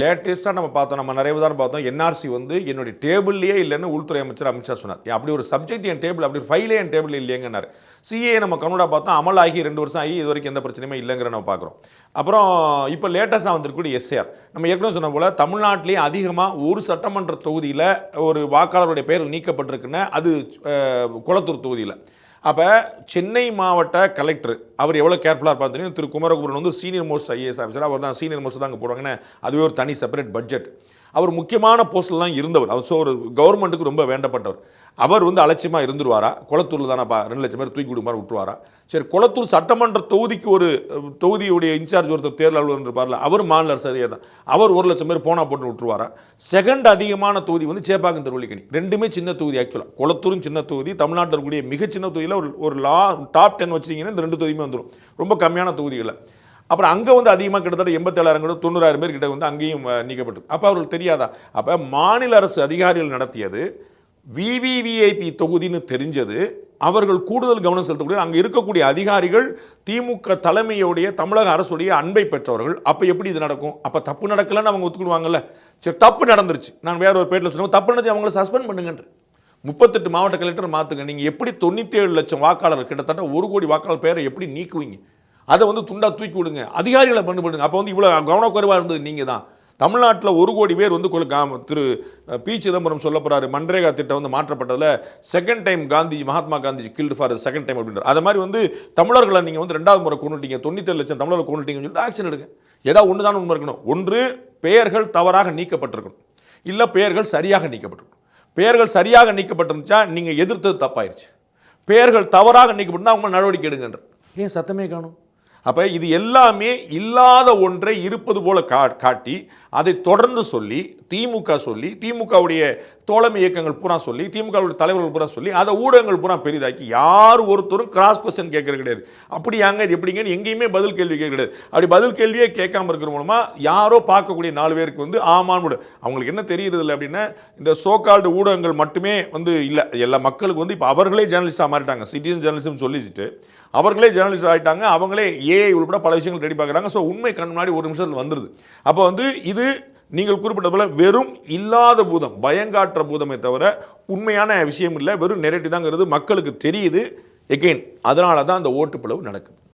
லேட்டஸ்ட்டாக நம்ம பார்த்தோம், நம்ம நிறைய உதாரணம் பார்த்தோம். என்ஆர்சி வந்து என்னுடைய டேபிள்லேயே இல்லைன்னு உள்துறை அமைச்சர் அமித்ஷா சொன்னார். அப்படி ஒரு சப்ஜெக்ட் என் டேபிள், அப்படி ஒரு ஃபைலே என் டேபிள் இல்லையங்கன்னாரு. சிஏ நம்ம கன்னடா பார்த்தோம், அமல் ஆகி 2 வருஷம் ஆகி இது வரைக்கும் எந்த பிரச்சனையுமே இல்லைங்கிற நம்ம பார்க்குறோம். அப்புறம் இப்போ லேட்டஸ்ட்டாக வந்திருக்கக்கூடிய எஸ்ஏஆர், நம்ம ஏற்கனவே சொன்ன போல் தமிழ்நாட்டிலேயே அதிகமாக ஒரு சட்டமன்ற தொகுதியில் ஒரு வாக்காளருடைய பெயர் நீக்கப்பட்டிருக்குன்னா அது குளத்தூர் தொகுதியில். அப்போ சென்னை மாவட்ட கலெக்டர் அவர் எவ்வளோ கேர்ஃபுல்லாக இருப்பார் தெரியும். திரு குமரகுருன் வந்து சீனியர் மோஸ்ட் ஐஏஎஸ் ஆஃபீஸர், அவர் தான் சீனியர் மோஸ்ட் தான் அங்கே போடுவாங்கன்னா அதுவே ஒரு தனி செப்பரேட் பட்ஜெட். அவர் முக்கியமான போஸ்ட்லாம் இருந்தவர், அவர் ஸோ ஒரு கவர்மெண்ட்டுக்கு ரொம்ப வேண்டப்பட்டவர். அவர் வந்து அலட்சியமாக இருந்துருவாரா? குளத்தூரில் தானேப்பா 2 லட்சம் பேர் தூக்கி விடுமாறு விட்டுருவாரா? சரி, குளத்தூர் சட்டமன்ற தொகுதிக்கு ஒரு தொகுதியுடைய இன்சார்ஜ் ஒருத்தர் தேர்தல் அலுவலர் இருப்பார்ல, அவர் மாநில அரசு அதிகாரி தான், அவர் 1 லட்சம் பேர் போனா போட்டு விட்டுருவாரா? செகண்ட் அதிகமான தொகுதி வந்து சேப்பாக்கம் திருவள்ளிக்கணி, ரெண்டுமே சின்ன தொகுதி. ஆக்சுவலாக குளத்தூரும் சின்ன தொகுதி, தமிழ்நாட்டில் இருக்கக்கூடிய மிக சின்ன தொகுதியில் ஒரு டாப் 10 வச்சிங்கன்னா இந்த 2 தொகுதியுமே வந்துடும், ரொம்ப கம்மியான தொகுதிகளில். அப்புறம் அங்கே வந்து அதிகமாக கிட்டத்தட்ட 87,000 90,000 பேர் கிட்ட வந்து அங்கேயும் நீக்கப்பட்டு. அப்போ அவர்களுக்கு தெரியாதா? அப்போ மாநில அரசு அதிகாரிகள் நடத்தியது விவிவிஐபி தொகுதின்னு தெரிஞ்சது, அவர்கள் கூடுதல் கவனம் செலுத்தக்கூடிய அங்கே இருக்கக்கூடிய அதிகாரிகள் திமுக தலைமையுடைய தமிழக அரசுடைய அன்பை பெற்றவர்கள். அப்போ எப்படி இது நடக்கும்? அப்போ தப்பு நடக்கலன்னு அவங்க ஒத்துக்கிடுவாங்கல்ல. சரி, தப்பு நடந்துருச்சு, நான் வேற ஒரு பேட்டில் சொன்னேன், தப்பு நடந்துச்சு, அவங்கள சஸ்பெண்ட் பண்ணுங்கன்ற 38 மாவட்ட கலெக்டர் மாற்றுங்க. நீங்கள் எப்படி 97 லட்சம் வாக்காளர், கிட்டத்தட்ட 1 கோடி வாக்காளர் பேரை எப்படி நீக்குவீங்க? அதை வந்து துண்டா தூக்கி விடுங்க, அதிகாரிகளை பண்ணுங்க. அப்போ வந்து இவ்வளோ கவனக்குறைவாக இருந்தது நீங்கள் தான். தமிழ்நாட்டில் 1 கோடி பேர் வந்து திரு பி சிதம்பரம் சொல்ல போகிறாரு, மன்ரேகா திட்டம் வந்து மாற்றப்பட்டதில் second time Mahatma Gandhiji killed for second time அப்படின்ற. அது மாதிரி வந்து தமிழர்களை நீங்கள் வந்து 2வது முறை கொண்டுட்டீங்க, 97 லட்சம் தமிழர்கள் கொண்டுட்டீங்கன்னு சொல்லிட்டு ஆக்ஷன் எடுங்க. ஏதாவது ஒன்று தான் உண்மை இருக்கணும். ஒன்று, பெயர்கள் தவறாக நீக்கப்பட்டிருக்கணும், இல்லை பெயர்கள் சரியாக நீக்கப்பட்டிருக்கணும். பெயர்கள் சரியாக நீக்கப்பட்டிருந்துச்சா நீங்கள் எதிர்த்தது தப்பாயிருச்சு, பெயர்கள் தவறாக நீக்கப்பட்டிருந்தா அவங்க நடவடிக்கை எடுங்கன்ற. ஏன் சத்தமே காணும்? அப்போ இது எல்லாமே இல்லாத ஒன்றை இருப்பது போல காட்டி அதை தொடர்ந்து சொல்லி திமுகவுடைய தோழமை இயக்கங்கள் பூரா சொல்லி, திமுகவுடைய தலைவர்கள் பூரா சொல்லி, அதை ஊடகங்கள் பூரா பெரிதாக்கி யார் ஒருத்தரும் கிராஸ் கொஸ்டின் கேட்கறது கிடையாது. அப்படியாங்க இது எப்படிங்கன்னு எங்கேயுமே பதில் கேள்வி கேட்க கிடையாது. அப்படி பதில் கேள்வியே கேட்காம இருக்கிற மூலமா யாரோ பார்க்கக்கூடிய 4 பேருக்கு வந்து ஆமான்னு அவங்களுக்கு என்ன தெரியுறது இல்லை அப்படின்னா, இந்த சோகால்டு ஊடகங்கள் மட்டுமே வந்து இல்லை, எல்லா மக்களுக்கு வந்து இப்போ அவர்களே ஜேர்னலிஸ்டாக மாறிட்டாங்க. சிட்டிசன் ஜேர்னலிசம் சொல்லிச்சுட்டு அவர்களே ஜேர்னலிஸ்ட் ஆகிட்டாங்க, அவங்களே ஏஐ உள்பட பல விஷயங்கள் ரெடி பார்க்குறாங்க. ஸோ உண்மை கண் முன்னாடி 1 நிமிஷத்தில் வந்துடுது. அப்போ வந்து இது நீங்கள் குறிப்பிட்ட போல வெறும் இல்லாத பூதம், பயங்காற்ற பூதமே தவிர உண்மையான விஷயம் இல்லை, வெறும் நெரேட்டிவ் தாங்கிறது மக்களுக்கு தெரியுது. எகெயின் அதனால தான் அந்த ஓட்டு பிளவு நடக்குது.